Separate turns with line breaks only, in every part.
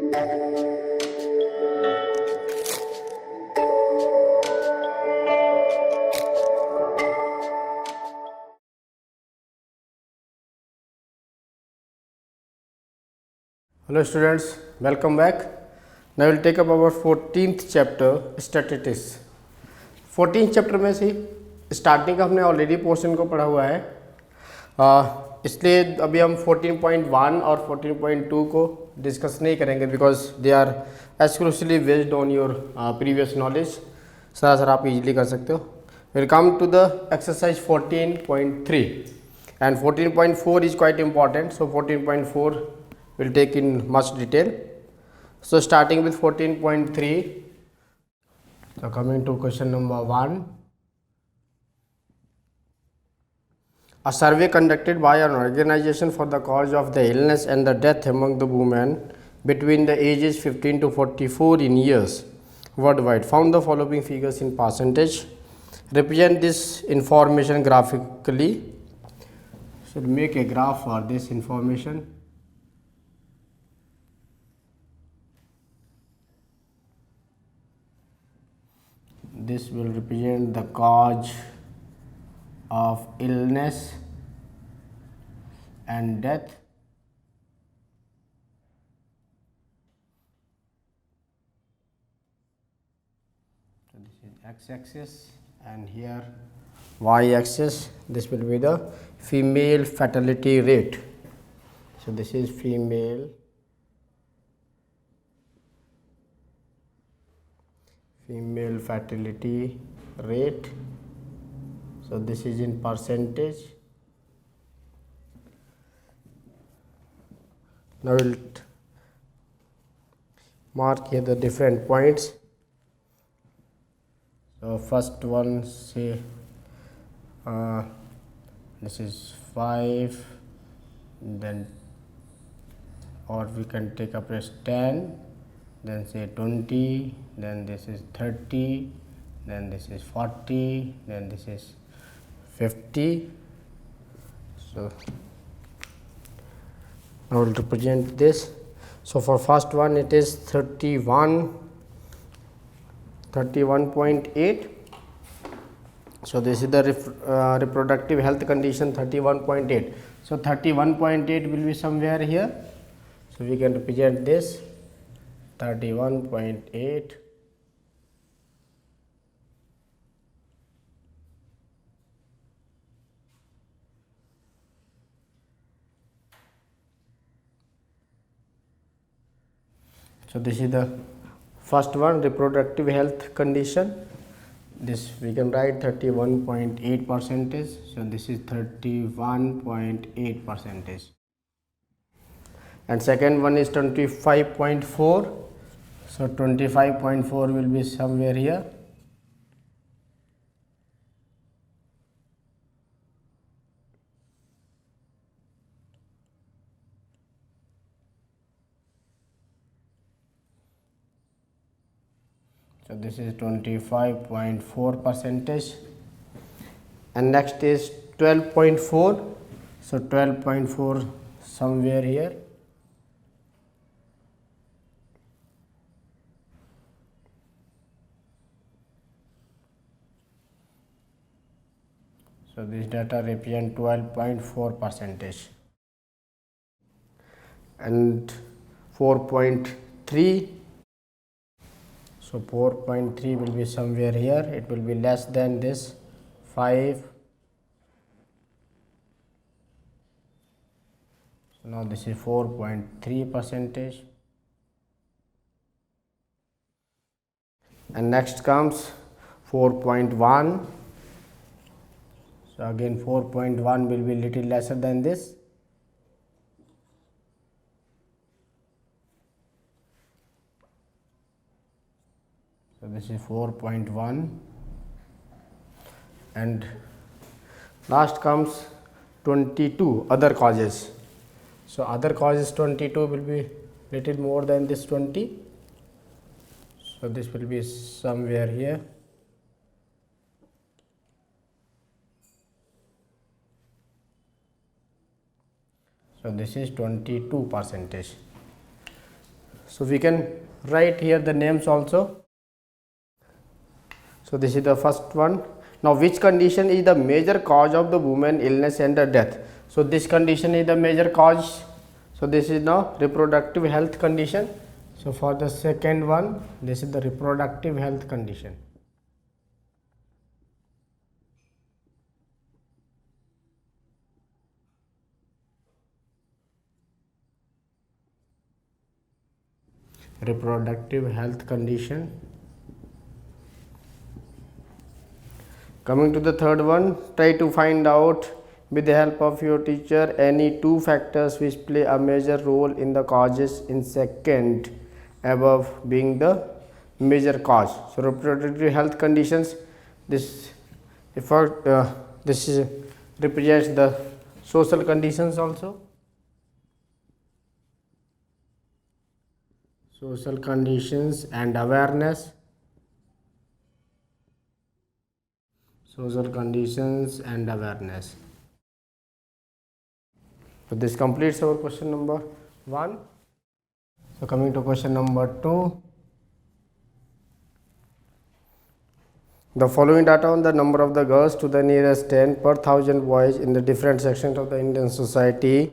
Hello students, welcome back. Now we'll take up our 14th chapter statistics. 14th chapter में से starting का हमने already portion को पढ़ा हुआ है, इसलिए अभी हम 14.1 और 14.2 को डिस्कस नहीं करेंगे because they are exclusively based on your previous knowledge. Sir आप इजीली कर सकते हो. Will come to the exercise 14.3 and 14.4 is quite important. So 14.4 will take in much detail. So starting with 14.3. So coming to question number 1. A survey conducted by an organization for the cause of the illness and the death among the women between the ages 15 to 44 in years worldwide found the following figures in percentage. Represent this information graphically. Should make a graph for this information. This will represent the cause of illness and death so this is x-axis and here y-axis. This will be the female fatality rate. So this is female fatality rate. So this is in percentage. Now we'll mark here the different points. So first one, say this is 5, then or we can take up as 10, then say 20, then this is 30, then this is 40, then this is 50. So I will represent this. So for first one it is 31.8. So this is the reproductive health condition 31.8. So 31.8 will be somewhere here. So we can represent this 31.8. So this is the first one, reproductive health condition. This we can write 31.8 percentage. So this is 31.8 percentage. And second one is 25.4. So 25.4 will be somewhere here. So this is 25.4 percentage. And next is 12.4. So 12.4 somewhere here. So this data represent 12.4 percentage. And 4.3. So 4.3 will be somewhere here. It will be less than this 5. So now this is 4.3 percentage. And next comes 4.1. So again 4.1 will be little lesser than this. So this is 4.1. And last comes 22, other causes. So other causes 22 will be little more than this 20. So this will be somewhere here. So this is 22 percentage. So we can write here the names also. So this is the first one. Now which condition is the major cause of the woman illness and the death? So this condition is the major cause. So this is now reproductive health condition. So for the second one, this is the reproductive health condition. Reproductive health condition. Coming to the third one, try to find out with the help of your teacher any two factors which play a major role in the causes in second above being the major cause. So reproductive health conditions, this this is represents the social conditions also. Social conditions and awareness. Social conditions and awareness. So this completes our question number 1. So coming to question number 2. The following data on the number of the girls to the nearest 10 per 1000 boys in the different sections of the Indian society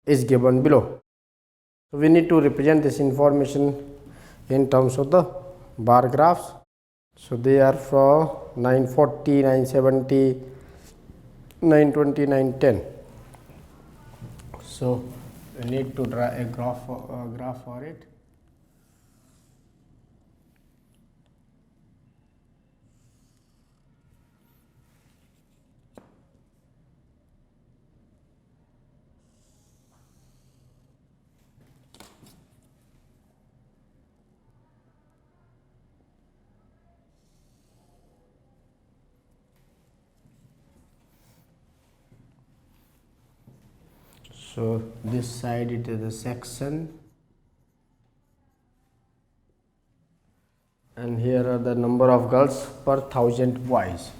is given below. So we need to represent this information in terms of the bar graphs. So they are for 940, 970, 920, 910. So we need to draw a graph for it. So this side it is the section, and here are the number of girls per 1000 boys.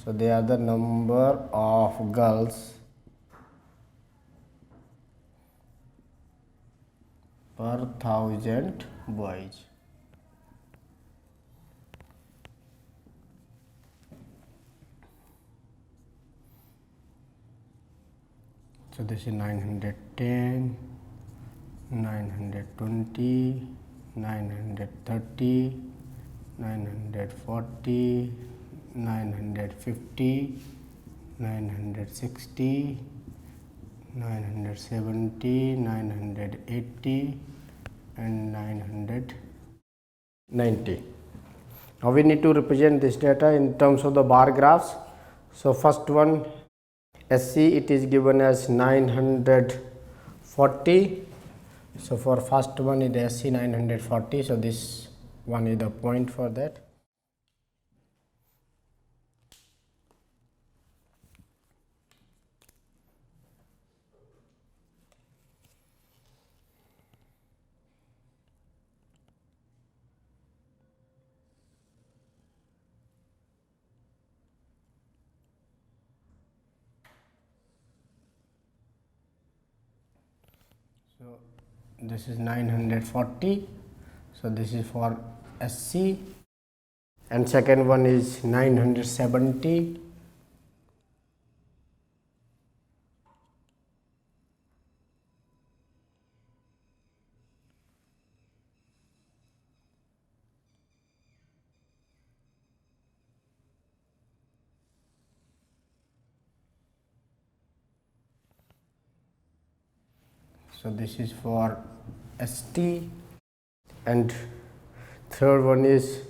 So they are the number of girls per 1000 boys. So this is 910, 920, 930, 940, 950, 960, 970, 980 and 990. Now we need to represent this data in terms of the bar graphs. So first one, SC, it is given as 940. So for first one is SC 940. So this one is the point for that. So this is 940. So this is for SC, and second one is 970. So this is for ST, and third one is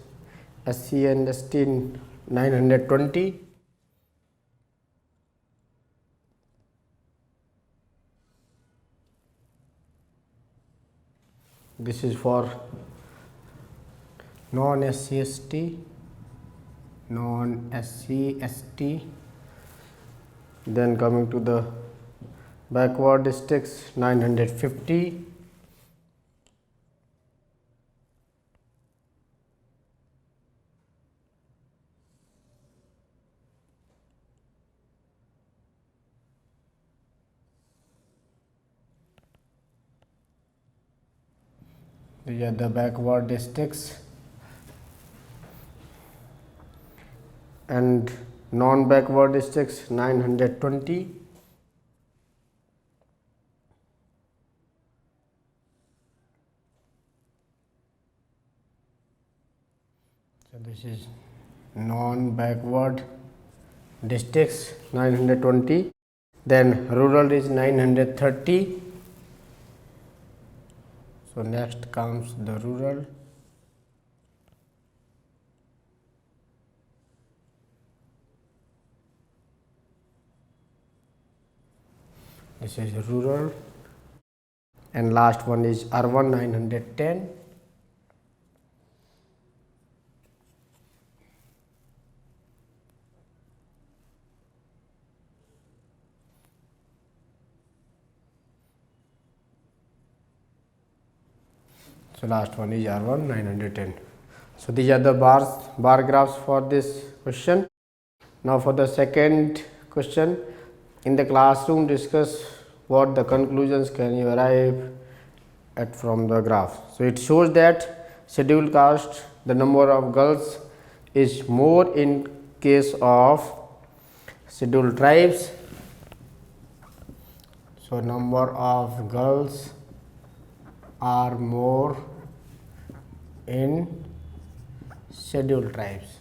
SC and ST 920. This is for non-SC/ST, non-SC/ST. Then coming to the backward districts, 950. These are the backward districts, and non-backward districts 920. So this is non-backward districts 920. Then rural is 930. So next comes the rural. This is rural, and last one is urban 910. So last one is R1 910. So these are the bar graphs for this question. Now for the second question, in the classroom discuss what the conclusions can you arrive at from the graph. So it shows that scheduled caste, the number of girls is more in case of scheduled tribes. So number of girls are more in scheduled tribes.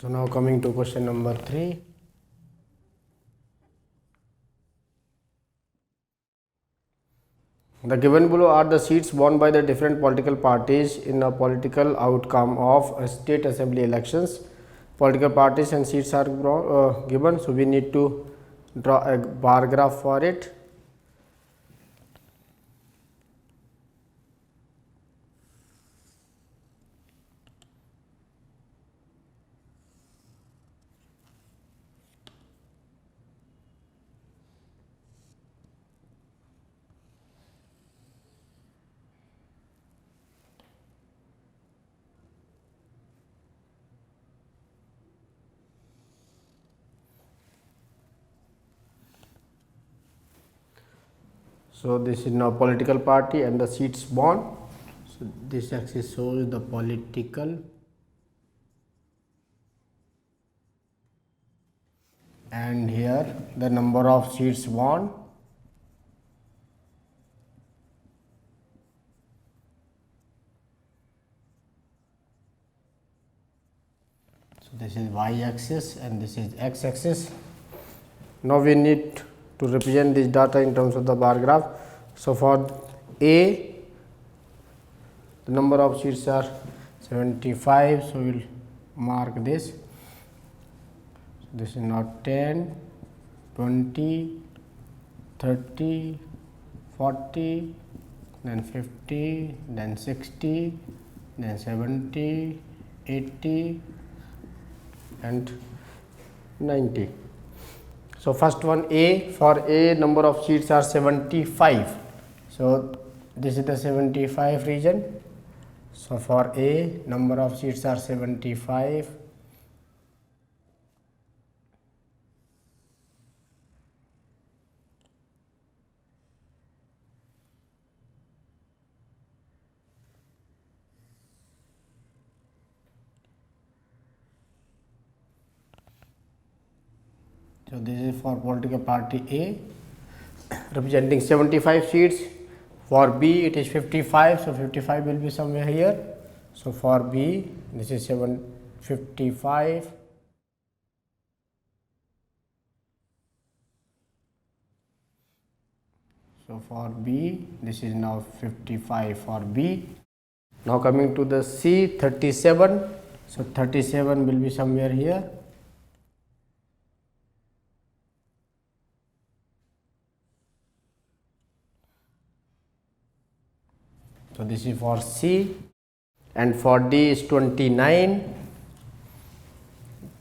So now coming to question number 3. The given below are the seats won by the different political parties in a political outcome of state assembly elections. Political parties and seats are given, so we need to draw a bar graph for it. So this is now political party and the seats won. So this axis shows the political and here the number of seats won. So this is y axis and this is x axis. Now we need to represent this data in terms of the bar graph. So for A, the number of seats are 75, so we will mark this. So this is now 10, 20, 30, 40, then 50, then 60, then 70, 80 and 90. So first one A, for A number of seats are 75. So this is the 75 region. So for A number of seats are 75. So this is for political party A representing 75 seats. For B it is 55, so 55 will be somewhere here. So for B this is 755. So for B this is now 55 for B. Now coming to the C, 37. So 37 will be somewhere here. So this is for C, and for D is 29.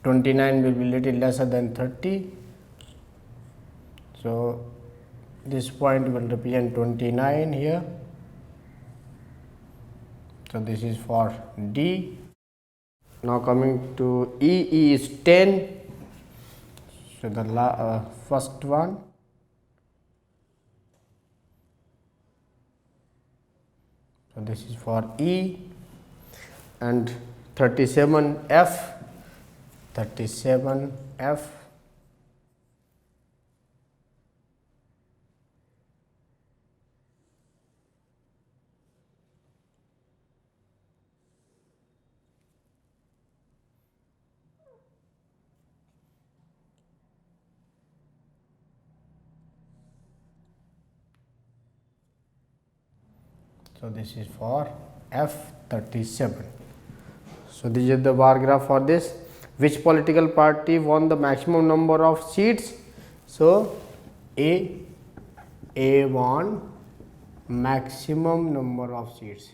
29 will be little lesser than 30. So this point will represent 29 here. So this is for D. Now coming to E, E is 10. So the first one, so this is for E, and 37F, 37F. So this is for F37. So this is the bar graph for this. Which political party won the maximum number of seats? So A won maximum number of seats.